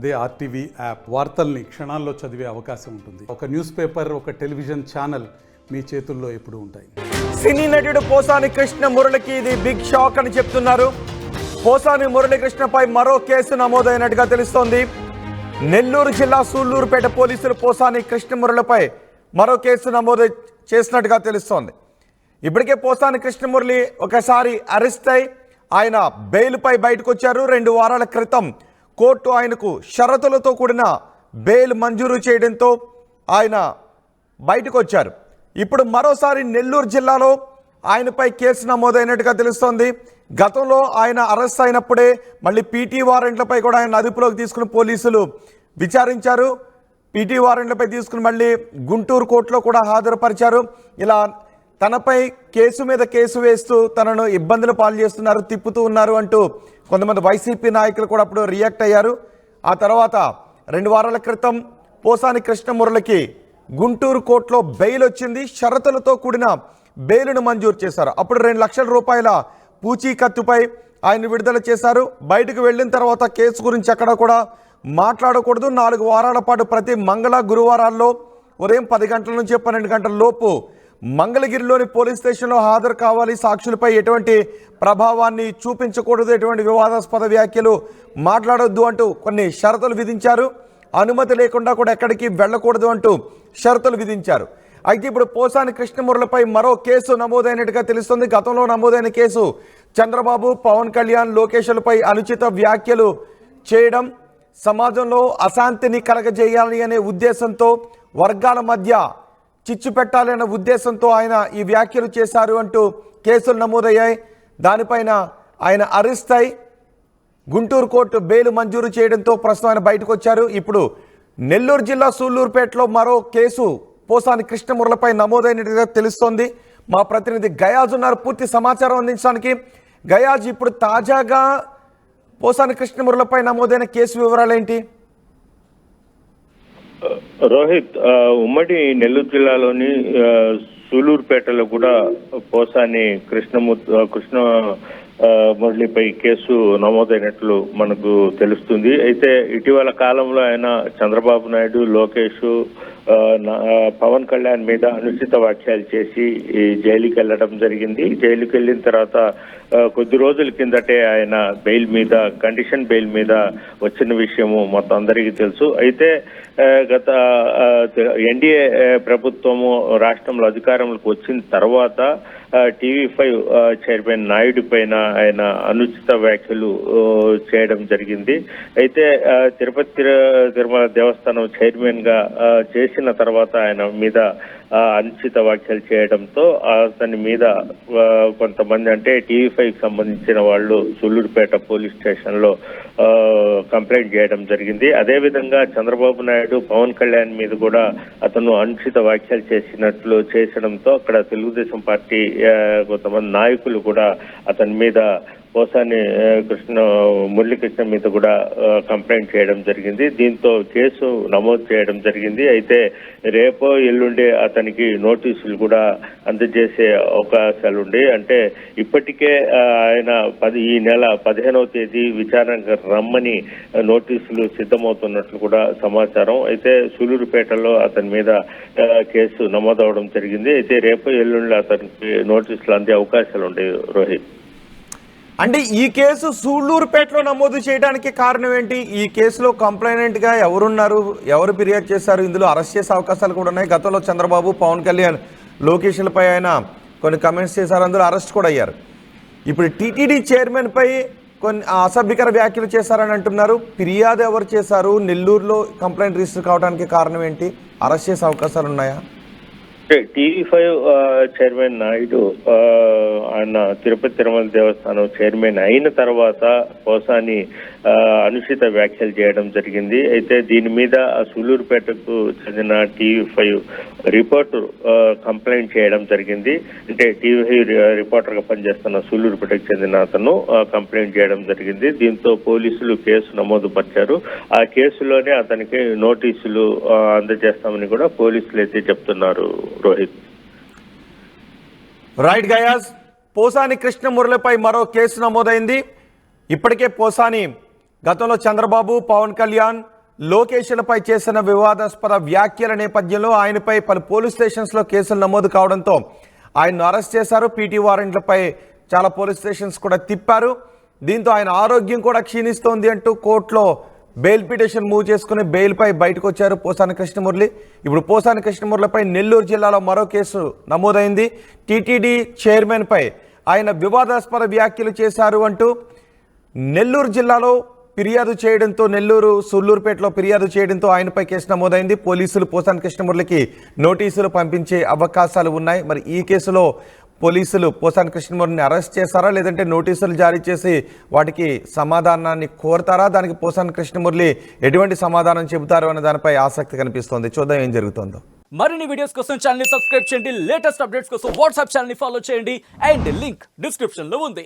అదే RTV app వార్తల్ని క్షణాల్లో చదివే అవకాశం ఉంటుంది. ఒక న్యూస్ పేపర్, ఒక టెలివిజన్ ఛానల్ మీ చేతుల్లో ఎప్పుడూ ఉంటాయి. సినీ నటుడు పోసాని కృష్ణ మురళికి ఇది బిగ్ షాక్ అని చెప్తున్నారు. పోసాని మురళీకృష్ణపై మరో కేసు నమోదైనట్టుగా తెలుస్తోంది. నెల్లూరు జిల్లా సూళ్లూరుపేట పోలీసులు పోసాని కృష్ణ మురళిపై మరో కేసు నమోదు చేసినట్టుగా తెలుస్తోంది. ఇప్పటికే పోసాని కృష్ణమురళి ఒకసారి అరెస్ట్ అయి ఆయన బెయిల్పై బయటకు వచ్చారు. 2 వారాల క్రితం కోర్టు ఆయనకు షరతులతో కూడిన బెయిల్ మంజూరు చేయడంతో ఆయన బయటకు వచ్చారు. ఇప్పుడు మరోసారి నెల్లూరు జిల్లాలో ఆయనపై కేసు నమోదైనట్టుగా తెలుస్తోంది. గతంలో ఆయన అరెస్ట్ అయినప్పుడే మళ్ళీ పీటీ వారెంట్లపై కూడా ఆయన అదుపులోకి తీసుకుని పోలీసులు విచారించారు. పీటీ వారెంట్లపై తీసుకుని మళ్ళీ గుంటూరు కోర్టులో కూడా హాజరుపరిచారు. ఇలా తనపై కేసు మీద కేసు వేస్తూ తనను ఇబ్బందులు పాలు చేస్తున్నారు, తిప్పుతూ ఉన్నారు అంటూ కొంతమంది వైసీపీ నాయకులు కూడా అప్పుడు రియాక్ట్ అయ్యారు. ఆ తర్వాత 2 వారాల క్రితం పోసాని కృష్ణమురళికి గుంటూరు కోర్టులో బెయిల్ వచ్చింది. షరతులతో కూడిన బెయిల్ను మంజూరు చేశారు. అప్పుడు 2 లక్షల రూపాయల పూచీకత్తుపై ఆయన విడుదల చేశారు. బయటకు వెళ్ళిన తర్వాత కేసు గురించి ఎక్కడ కూడా మాట్లాడకూడదు. 4 వారాల పాటు ప్రతి మంగళ గురువారాల్లో ఉదయం 10 గంటల నుంచి 12 గంటల లోపు మంగళగిరిలోని పోలీస్ స్టేషన్లో హాజరు కావాలి. సాక్షులపై ఎటువంటి ప్రభావాన్ని చూపించకూడదు, ఎటువంటి వివాదాస్పద వ్యాఖ్యలు మాట్లాడొద్దు అంటూ కొన్ని షరతులు విధించారు. అనుమతి లేకుండా కూడా ఎక్కడికి వెళ్ళకూడదు అంటూ షరతులు విధించారు. అయితే ఇప్పుడు పోసాని కృష్ణమురళిపై మరో కేసు నమోదైనట్టుగా తెలుస్తుంది. గతంలో నమోదైన కేసు చంద్రబాబు, పవన్ కళ్యాణ్, లోకేష్లపై అనుచిత వ్యాఖ్యలు చేయడం, సమాజంలో అశాంతిని కలగజేయాలి అనే ఉద్దేశంతో, వర్గాల మధ్య చిచ్చు పెట్టాలి అనే ఉద్దేశంతో ఆయన ఈ వ్యాఖ్యలు చేశారు అంటూ కేసులు నమోదయ్యాయి. దానిపైన ఆయన అరెస్ట్ అయి గుంటూరు కోర్టు బెయిల్ మంజూరు చేయడంతో ప్రస్తుతం ఆయన బయటకు వచ్చారు. ఇప్పుడు నెల్లూరు జిల్లా సూళ్లూరుపేటలో మరో కేసు పోసాని కృష్ణమురళిపై నమోదైనట్టుగా తెలుస్తోంది. మా ప్రతినిధి గయాజ్ ఉన్నారు పూర్తి సమాచారం అందించడానికి. గయాజ్, ఇప్పుడు తాజాగా పోసాని కృష్ణమురళిపై నమోదైన కేసు వివరాలు ఏంటి? రోహిత్, ఉమ్మడి నెల్లూరు జిల్లాలోని సూళ్లూరుపేటలో కూడా పోసాని కృష్ణ మురళిపై కేసు నమోదైనట్లు మనకు తెలుస్తుంది. అయితే ఇటీవల కాలంలో ఆయన చంద్రబాబు నాయుడు, లోకేష్, పవన్ కళ్యాణ్ మీద అనుచిత వ్యాఖ్యలు చేసి జైలుకి వెళ్ళడం జరిగింది. జైలుకి వెళ్ళిన తర్వాత కొద్ది రోజుల కిందటే ఆయన బెయిల్ మీద, కండిషన్ బెయిల్ మీద వచ్చిన విషయము మొత్తం అందరికీ తెలుసు. అయితే గత ఎన్డీఏ ప్రభుత్వము రాష్ట్రంలో అధికారంలోకి వచ్చిన తర్వాత టీవీ5 చైర్మన్ నాయుడు పైన ఆయన అనుచిత వ్యాఖ్యలు చేయడం జరిగింది. అయితే తిరుమల దేవస్థానం చైర్మన్ గా చేసిన తర్వాత ఆయన మీద అనుచిత వ్యాఖ్యలు చేయడంతో అతని మీద కొంతమంది, అంటే టీవీ5కి సంబంధించిన వాళ్ళు సూళ్లూరుపేట పోలీస్ స్టేషన్ లో కంప్లైంట్ చేయడం జరిగింది. అదేవిధంగా చంద్రబాబు నాయుడు, పవన్ కళ్యాణ్ మీద కూడా అతను అనుచిత వ్యాఖ్యలు చేసడంతో అక్కడ తెలుగుదేశం పార్టీ కొంతమంది నాయకులు కూడా అతని మీద, పోసాని మురళీకృష్ణ మీద కూడా కంప్లైంట్ చేయడం జరిగింది. దీంతో కేసు నమోదు చేయడం జరిగింది. అయితే రేపో ఎల్లుండే అతనికి నోటీసులు కూడా అందజేసే అవకాశాలు ఉండే. అంటే ఇప్పటికే ఆయన ఈ నెల 15వ తేదీ విచారణకు రమ్మని నోటీసులు సిద్ధమవుతున్నట్లు కూడా సమాచారం. అయితే సూళ్లూరుపేటలో అతని మీద కేసు నమోదవడం జరిగింది. అయితే రేపో ఎల్లుండి అతనికి నోటీసులు అందే అవకాశాలు ఉండేవి. రోహిత్, అంటే ఈ కేసు సూళ్లూరుపేటలో నమోదు చేయడానికి కారణం ఏంటి? ఈ కేసులో కంప్లైనెంట్ గా ఎవరున్నారు, ఎవరు ఫిర్యాదు చేశారు? ఇందులో అరెస్ట్ చేసే అవకాశాలు కూడా ఉన్నాయి. గతంలో చంద్రబాబు, పవన్ కళ్యాణ్, లోకేష్లపై ఆయన కొన్ని కమెంట్స్ చేశారు, అందులో అరెస్ట్ కూడా అయ్యారు. ఇప్పుడు టీటీడీ చైర్మన్ పై కొన్ని అసభ్యకర వ్యాఖ్యలు చేశారని అంటున్నారు. ఫిర్యాదు ఎవరు చేశారు? నెల్లూరులో కంప్లైంట్ రిజిస్టర్ కావడానికి కారణం ఏంటి? అరెస్ట్ చేసే అవకాశాలు ఉన్నాయా? టీవీ5 చైర్మన్ నాయుడు ఆయన తిరుమల దేవస్థానం చైర్మన్ అయిన తర్వాత పోసాని అనుచిత వ్యాఖ్యలు చేయడం జరిగింది. అయితే దీని మీద సూళ్లూరుపేటకు చెందిన టీవీ5 రిపోర్టర్ కంప్లైంట్ చేయడం జరిగింది. అంటే టీవీ5 రిపోర్టర్ గా పనిచేస్తున్న సూళ్లూరుపేటకు చెందిన అతను కంప్లైంట్ చేయడం జరిగింది. దీంతో పోలీసులు కేసు నమోదు పరిచారు. ఆ కేసులోనే అతనికి నోటీసులు అందజేస్తామని కూడా పోలీసులు అయితే చెప్తున్నారు. రోహిత్, రైట్ గయాస్, పోసాని కృష్ణమురళిపై మరో కేసు నమోదైంది. ఇప్పటికే పోసాని గతంలో చంద్రబాబు, పవన్ కళ్యాణ్, లోకేష్లపై చేసిన వివాదాస్పద వ్యాఖ్యల నేపథ్యంలో ఆయనపై పలు పోలీస్ స్టేషన్స్లో కేసులు నమోదు కావడంతో ఆయన్ను అరెస్ట్ చేశారు. పీటీ వారెంట్లపై చాలా పోలీస్ స్టేషన్స్ కూడా తిప్పారు. దీంతో ఆయన ఆరోగ్యం కూడా క్షీణిస్తోంది అంటూ కోర్టులో బెయిల్ పిటిషన్ మూవ్ చేసుకుని బెయిల్పై బయటకు వచ్చారు పోసాని కృష్ణమురళి. ఇప్పుడు పోసాని కృష్ణమురళిపై నెల్లూరు జిల్లాలో మరో కేసు నమోదైంది. టీటీడీ చైర్మన్పై ఆయన వివాదాస్పద వ్యాఖ్యలు చేశారు అంటూ నెల్లూరు జిల్లాలో ఫిర్యాదు చేయడంతో, నెల్లూరు సుల్లూరుపేటలో ఫిర్యాదు చేయడంతో ఆయనపై కేసు నమోదైంది. పోలీసులు పోసాని కృష్ణమురళికి నోటీసులు పంపించే అవకాశాలు ఉన్నాయి. మరి ఈ కేసులో పోలీసులు పోసాని కృష్ణమురళిని అరెస్ట్ చేస్తారా, లేదంటే నోటీసులు జారీ చేసి వాటికి సమాధానాన్ని కోరతారా? దానికి పోసాని కృష్ణమురళి ఎటువంటి సమాధానం చెబుతారు అనే దానిపై ఆసక్తి కనిపిస్తోంది. చూద్దాం ఏం జరుగుతుందో. మరిన్ని వీడియోస్ కోసం ఛానల్ ని సబ్స్క్రైబ్ చేయండి. లేటెస్ట్ అప్డేట్స్ కోసం వాట్సాప్ ఛానల్ ని ఫాలో చేయండి. అండ్ లింక్ డిస్క్రిప్షన్ లో ఉంది.